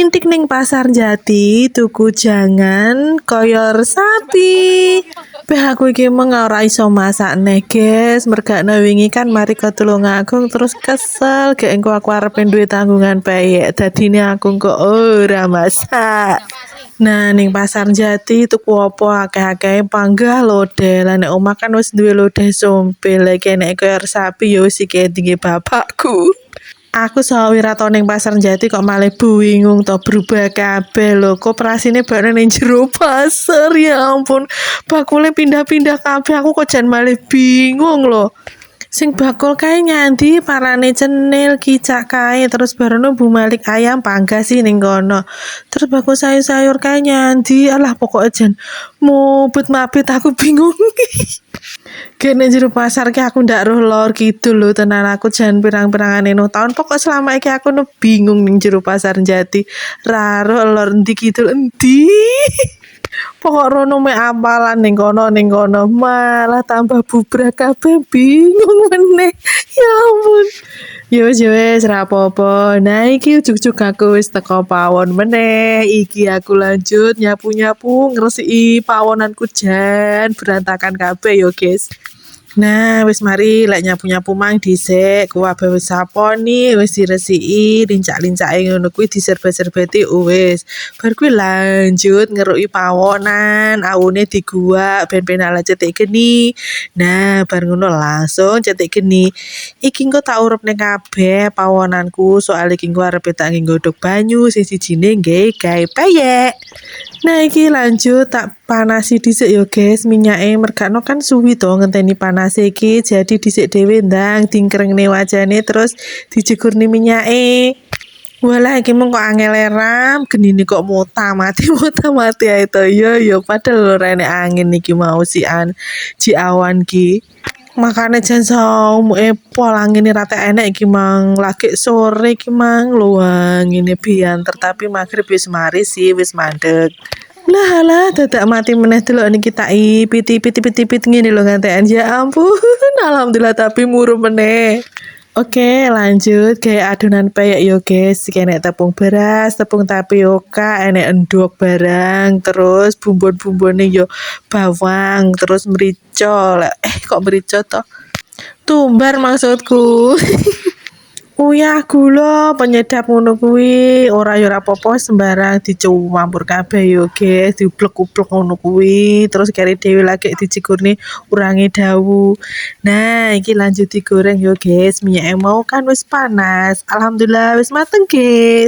Ngintik ning pasar Jati tuku jangan koyor sapi. Beh aku iki mung ora iso masak neh, guys. Mergakno wingi kan mari ke Tulungagung terus kesel gek engko aku arep duwe tanggungan peyek. Dadine aku kok ora masak. Nah, ning pasar Jati tuku apa akeh-akeh panggah lodeh. Lah nek omah kan wis duwe lodeh sompil. Lagi nek koyor sapi ya wis iki tinggi bapakku. Aku sawira to ning pasar Jati kok malah bingung to berubah kabeh lho. Koperasine bakne ning jero pasar ya ampun. Bakule pindah-pindah kabeh aku kok jan malah bingung lho. Sing bakul kae nyandi parane cenil kicak kae terus barono Bu Malik ayam panggas sih ning kono. Terus bakul sayur-sayur kae nyandi alah pokoknya jan mubet mabit aku bingung. Kene jero pasar ki aku ndak roh lor gitu lho tenan aku jan pirang-pirangane no tahun pokok selama iki aku no bingung ning jero pasar Jati. Ra roh lor endi kidul endi. Pokok rono mek apalan ning kono malah tambah bubrah kabeh bingung meneh. Ya ampun. Ya wis ra apa-apa. Nah iki ujug-ujug aku wis teko pawon meneh. Iki aku lanjut nyapu-nyapu ngresiki pawonanku jan berantakan kabeh yo guys. Nah, wis mari lek nyapu-nyapu mang dhisik, kabeh wis saponi, wis diresiki, lincak-lincake ngono kuwi diserbat-serbeti wis. Bar kuwi lanjut ngeruki pawonan, awune diguwak ben ala cetik geni. Nah, bar ngono langsung cetik geni. Iki engko tak urupne kabeh pawonanku, soal iki engko arep tak nggodhog banyu, sing sijine nggih gawe peyek. Nah, iki lanjut tak panasi dhisik yo guys minyake mergakno kan suwi to ngenteni panas iki jadi dhisik dhewe ndang dingkrengne wajane terus dijegurne minyake. Walah iki mung kok angel ram genine kok mota mati ae to yo padahal ora enek angin iki mau si awan ki. Makane jan saumuke pol angine ra enek iki mang lagi sore iki mang lho angine bianter tapi magrib wis mari sih wis mandeg. Lah dadak mati meneh delok niki tak ipit ngene lho ngantekan ya ampun alhamdulillah tapi muru meneh. Oke lanjut kayak adonan peyek yo guys kene tepung beras tepung tapioka enek endok barang terus bumbon-bumbone yo bawang terus merica kok merica to tumbar maksudku. Uyah gula penyedap ngono kuwi ora yo ora apa-apa sembarang dicampur kabeh yo guys diuplek-uplek ngono kuwi terus kari dhewe lagi dicigurne urange dawu. Nah iki lanjut digoreng yo guys minyake mau kan wis panas alhamdulillah wis mateng guys.